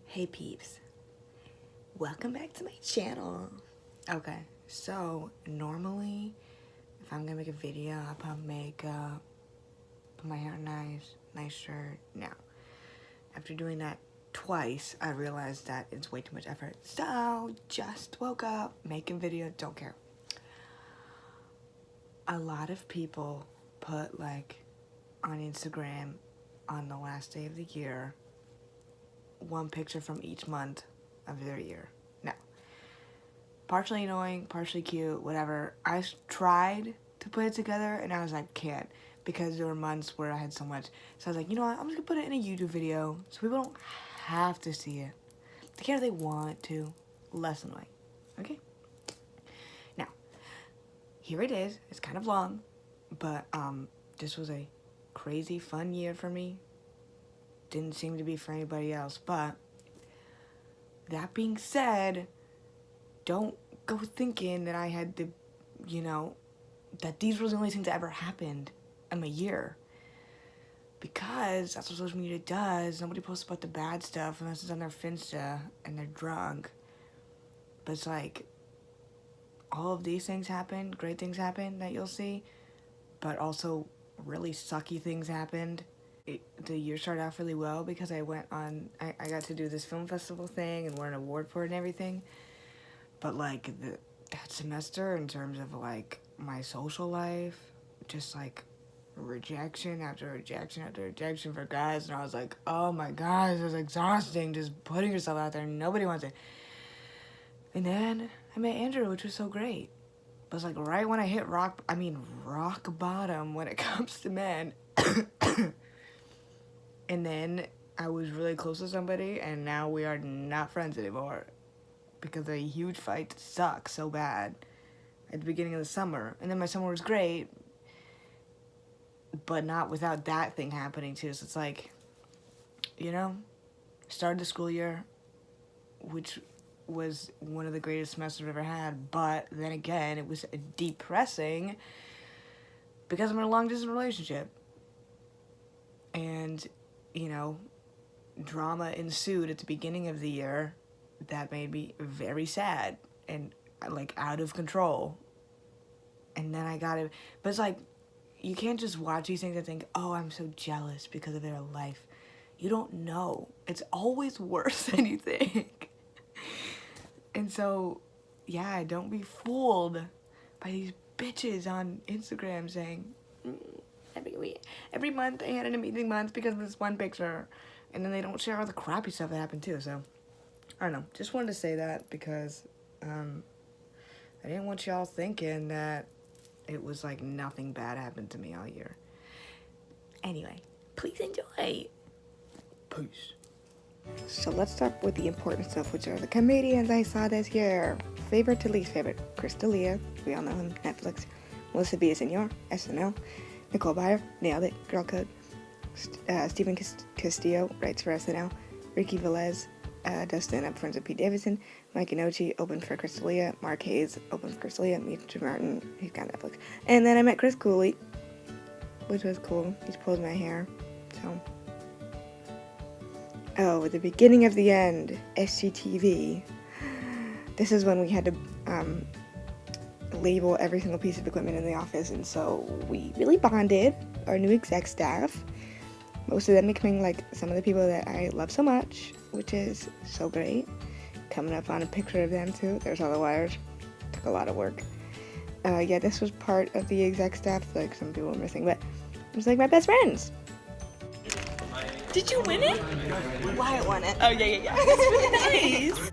Hey peeps, welcome back to my channel. Okay, so normally if I'm gonna make a video, I'll put makeup, put my hair nice shirt. Now, after doing that twice, I realized that it's way too much effort. So, just woke up, making video, don't care. A lot of people put like on Instagram on the last day of the year, one picture from each month of their year. Now, partially annoying, partially cute, whatever. I tried to put it together and I was like, can't, because there were months where I had so much. So I was like, you know what, I'm just gonna put it in a YouTube video so people don't have to see it. They can if they want to. Less annoying. Okay? Now, here it is. It's kind of long, but this was a crazy fun year for me. Didn't seem to be for anybody else, but that being said, don't go thinking that I had the, that these were the only things that ever happened in my year. Because that's what social media does. Nobody posts about the bad stuff unless it's on their Finsta and they're drunk. But it's like, all of these things happen, great things happen that you'll see, but also really sucky things happened. The year started off really well because I got to do this film festival thing and won an award for it and everything. But like that semester, in terms of like my social life, just like rejection after rejection after rejection for guys, and I was like, oh my gosh, it was exhausting just putting yourself out there and nobody wants it. And then I met Andrew, which was so great. But it's like right when I hit rock bottom when it comes to men. And then I was really close to somebody, and now we are not friends anymore because a huge fight sucked so bad at the beginning of the summer. And then my summer was great, but not without that thing happening too. So it's like, started the school year, which was one of the greatest semesters I've ever had, but then again, it was depressing because I'm in a long-distance relationship. And, drama ensued at the beginning of the year that made me very sad and, like, out of control. And then I got it. But it's like, you can't just watch these things and think, oh, I'm so jealous because of their life. You don't know. It's always worse than you think. And so, yeah, don't be fooled by these bitches on Instagram saying, every month I had an amazing month because of this one picture. And then they don't share all the crappy stuff that happened too. So, I don't know. Just wanted to say that because I didn't want y'all thinking that it was like nothing bad happened to me all year. Anyway, please enjoy. Peace. So let's start with the important stuff, which are the comedians I saw this year. Favorite to least favorite: Chris D'Elia, we all know him, Netflix. Melissa Villaseñor, SNL. Nicole Byer, nailed it, Girl Code. Stephen Castillo, writes for SNL. Ricky Velez does stand-up, friends with Pete Davidson. Mike Inoue, opened for Chris D'Elia. Mark Hayes, opened for Chris D'Elia. Mitch Martin, he's got Netflix. And then I met Chris Cooley, which was cool. He's pulled my hair, so... Oh, at the beginning of the end, SGTV. This is when we had to label every single piece of equipment in the office, and so we really bonded, our new exec staff. Most of them becoming like some of the people that I love so much, which is so great. Coming up on a picture of them too. There's all the wires. Took a lot of work. Yeah, this was part of the exec staff, like some people were missing, but it was like my best friends. Did you win it? Wyatt won it. Oh, yeah. That's really nice.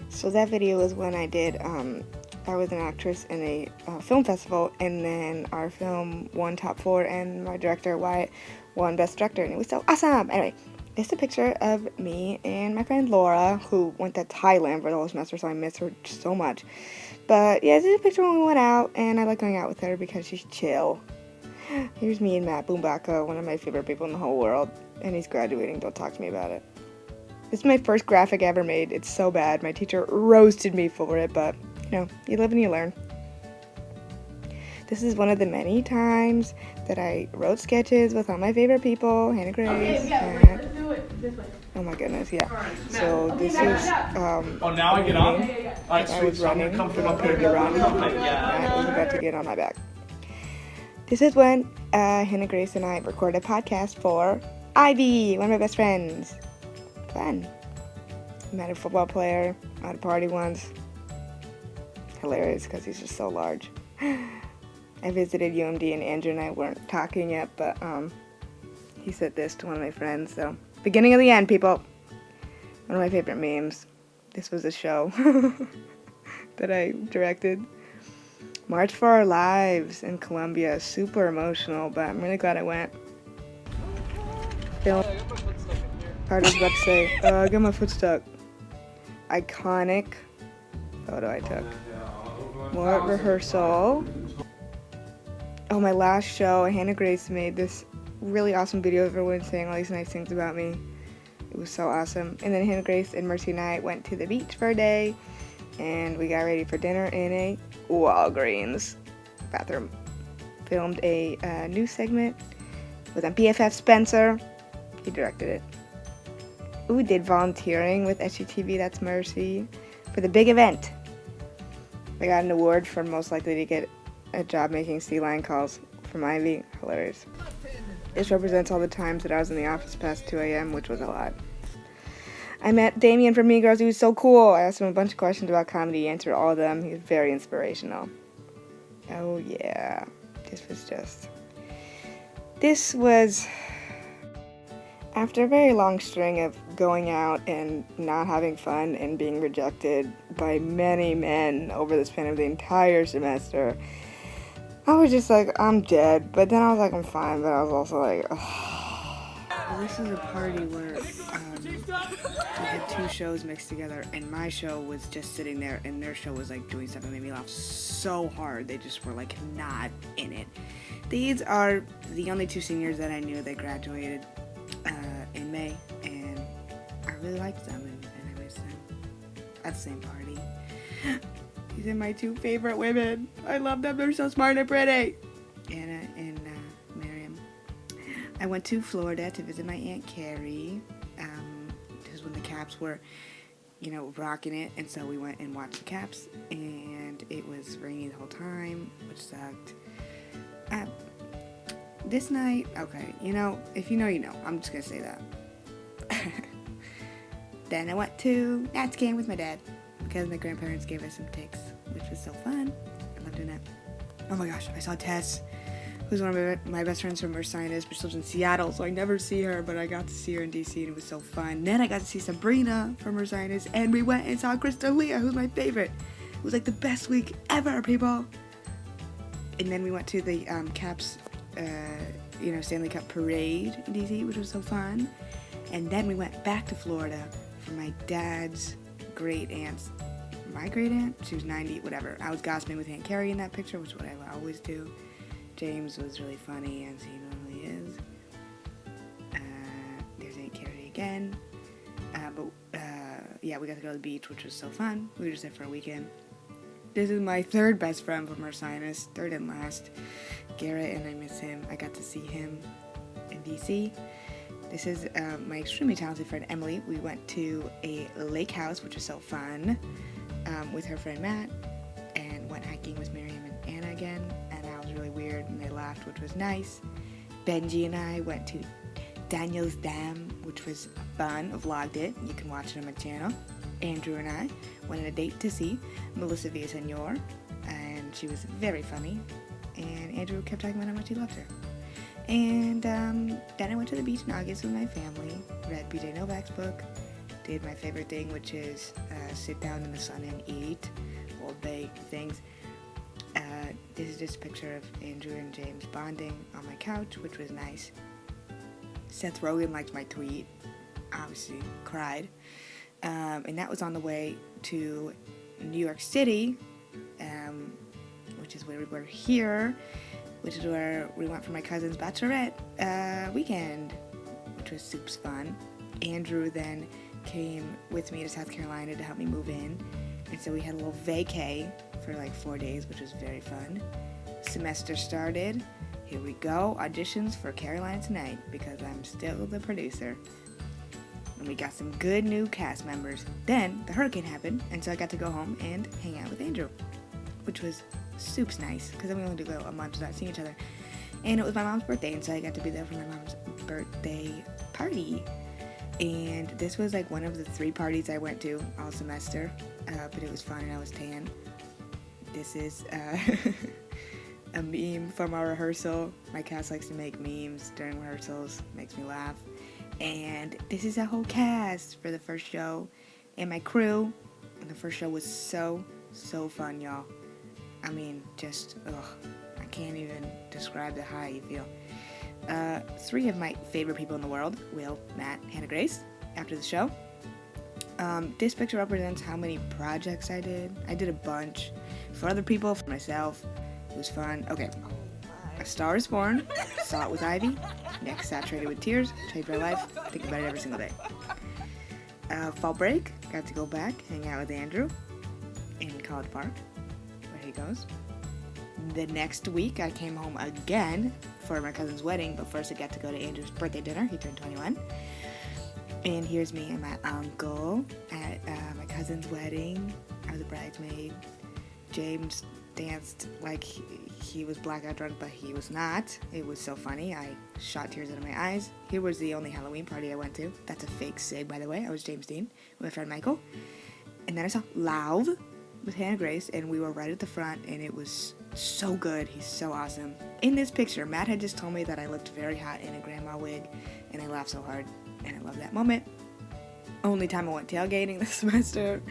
So that video was when I did, I was an actress in a film festival, and then our film won top 4, and my director, Wyatt, won best director, and it was so awesome. Anyway, this is a picture of me and my friend Laura, who went to Thailand for the whole semester, so I miss her so much. But yeah, this is a picture when we went out, and I like going out with her because she's chill. Here's me and Matt Boombaka, one of my favorite people in the whole world, and he's graduating. Don't talk to me about it. This is my first graphic I ever made. It's so bad. My teacher roasted me for it, but, you live and you learn. This is one of the many times that I wrote sketches with all my favorite people, Hannah Grace. Okay, yeah, and, wait, let's do it this way. oh my goodness, yeah. Alright, So okay, this Matt, is Matt. Oh, now I get on? Yeah. Alright, I sweet. was So I'm running, gonna come from little up there. baby run. Yeah. Matt was about to get on my back. This is when Hannah Grace and I recorded a podcast for Ivy, one of my best friends. Fun. Met a football player at a party once. Hilarious because he's just so large. I visited UMD and Andrew and I weren't talking yet, but he said this to one of my friends. So, beginning of the end, people. One of my favorite memes. This was a show that I directed. March for Our Lives in Colombia. Super emotional, but I'm really glad I went. Film. Carter's about to say, I got my foot stuck. Iconic photo I took. More rehearsal. Oh, my last show, Hannah Grace made this really awesome video of everyone saying all these nice things about me. It was so awesome. And then Hannah Grace and Mercy and I went to the beach for a day, and we got ready for dinner in a Walgreens bathroom. Filmed a new segment with my BFF Spencer. He directed it. Ooh, did volunteering with SUTV, that's Mercy, for the big event. I got an award for most likely to get a job making sea lion calls from Ivy. Hilarious. This represents all the times that I was in the office past 2 a.m., which was a lot. I met Damien from Mean Girls. He was so cool. I asked him a bunch of questions about comedy. He answered all of them. He was very inspirational. Oh, yeah. This was after a very long string of going out and not having fun and being rejected by many men over the span of the entire semester. I was just like, I'm dead. But then I was like, I'm fine. But I was also like, ugh. Well, this is a party where we had two shows mixed together, and my show was just sitting there, and their show was like doing stuff that made me laugh so hard. They just were like not in it. These are the only two seniors that I knew that graduated in May, and I really liked them, and I miss them at the same party. These are my two favorite women. I love them. They're so smart and pretty. Anna and Miriam. I went to Florida to visit my Aunt Carrie. This is when the Caps were, rocking it. And so we went and watched the Caps. And it was rainy the whole time, which sucked. This night, okay, if you know, you know. I'm just going to say that. Then I went to Nats game with my dad, because my grandparents gave us some ticks, which was so fun. I loved doing that. Oh my gosh, I saw Tess, who's one of my best friends from Mercedes, but she lives in Seattle, so I never see her, but I got to see her in DC, and it was so fun. Then I got to see Sabrina from Mercedes, and we went and saw Krista Leah, who's my favorite. It was like the best week ever, people. And then we went to the Caps, Stanley Cup parade in DC, which was so fun. And then we went back to Florida for my dad's great aunt's. My great aunt, she was 90, whatever. I was gossiping with Aunt Carrie in that picture, which is what I always do. James was really funny, as he normally is. There's Aunt Carrie again. We got to go to the beach, which was so fun. We were just there for a weekend. This is my third best friend from our sinus, third and last, Garrett, and I miss him. I got to see him in DC. This is my extremely talented friend Emily. We went to a lake house, which was so fun, with her friend Matt, and went hiking with Miriam and Anna again, and that was really weird, and they laughed, which was nice. Benji and I went to Daniel's Dam, which was fun. I vlogged it. You can watch it on my channel. Andrew and I went on a date to see Melissa Villasenor, and she was very funny, and Andrew kept talking about how much he loved her. And then I went to the beach in August with my family, read BJ Novak's book, did my favorite thing, which is sit down in the sun and eat Old Bay things. This is just a picture of Andrew and James bonding on my couch, which was nice. Seth Rogen liked my tweet, obviously cried. And that was on the way to New York City, which is where we were here, which is where we went for my cousin's bachelorette weekend, which was super fun. Andrew then came with me to South Carolina to help me move in, and so we had a little vacay for like 4 days, which was very fun. semester started. Here we go, auditions for Carolina Tonight, because I'm still the producer. And we got some good new cast members. Then the hurricane happened, and so I got to go home and hang out with Andrew, which was soups nice, because then we only do go a month without seeing each other. And it was my mom's birthday, and so I got to be there for my mom's birthday party. And this was like one of the 3 parties I went to all semester, but it was fun and I was tan. This is a meme from our rehearsal. My cast likes to make memes during rehearsals, makes me laugh. And this is a whole cast for the first show and my crew. And the first show was so fun, y'all. I mean, just, I can't even describe the high you feel. 3 of my favorite people in the world, Will, Matt, Hannah Grace, after the show. This picture represents how many projects I did. I did a bunch for other people, for myself. It was fun. Okay. A Star is Born, saw it with Ivy. Next, Saturated with Tears, changed my life. Think about it every single day. Fall break, got to go back, hang out with Andrew in College Park, where he goes. The next week, I came home again for my cousin's wedding, but first I got to go to Andrew's birthday dinner. He turned 21. And here's me and my uncle at my cousin's wedding. I was a bridesmaid. James danced like he was blackout drunk, but he was not. It was so funny. I shot tears out of my eyes. Here was the only Halloween party I went to. That's a fake sig, by the way. I was James Dean with my friend Michael. And then I saw Lauv with Hannah Grace, and we were right at the front, and it was so good. He's so awesome. In this picture, Matt had just told me that I looked very hot in a grandma wig, and I laughed so hard, and I love that moment. Only time I went tailgating this semester.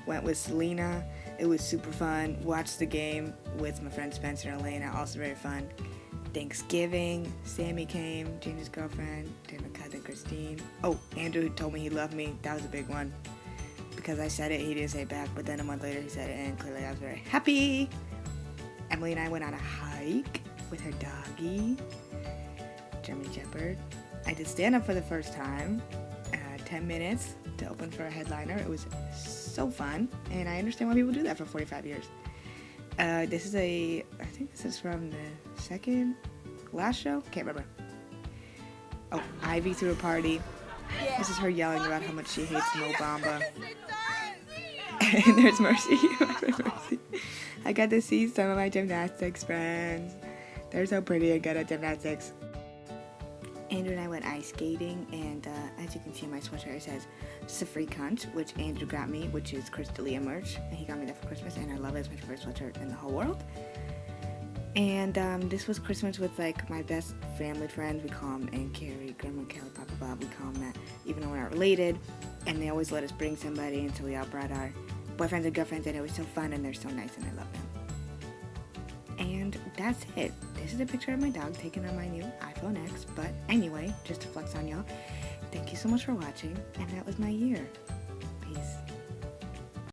Went with Selena. It was super fun. Watched the game with my friend Spencer and Elena, also very fun. Thanksgiving, Sammy came, James' girlfriend, and my cousin Christine. Oh, Andrew told me he loved me. That was a big one. Because I said it, he didn't say it back, but then a month later he said it, and clearly I was very happy. Emily and I went on a hike with her doggy, German Shepherd. I did stand up for the first time, 10 minutes to open for a headliner. It was so fun, and I understand why people do that for 45 years. I think this is from the second last show? Can't remember. Oh, Ivy threw a party. Yeah. This is her yelling about how much she hates Mo Bamba. And there's Mercy. Mercy. I got to see some of my gymnastics friends. They're so pretty and good at gymnastics. Andrew and I went ice skating, and as you can see, my sweatshirt says Safri Cunt, which Andrew got me, which is Chris D'Elia merch, and he got me that for Christmas, and I love it. It's my favorite sweatshirt in the whole world. And this was Christmas with like my best family friends. We call them Aunt Carrie, Grandma Kelly, Papa Bob. We call them that, even though we're not related. And they always let us bring somebody, and so we all brought our boyfriends and girlfriends, and it was so fun, and they're so nice, and I love them. And that's it. This is a picture of my dog taken on my new iPhone X. But anyway, just to flex on y'all, thank you so much for watching, and that was my year. Peace.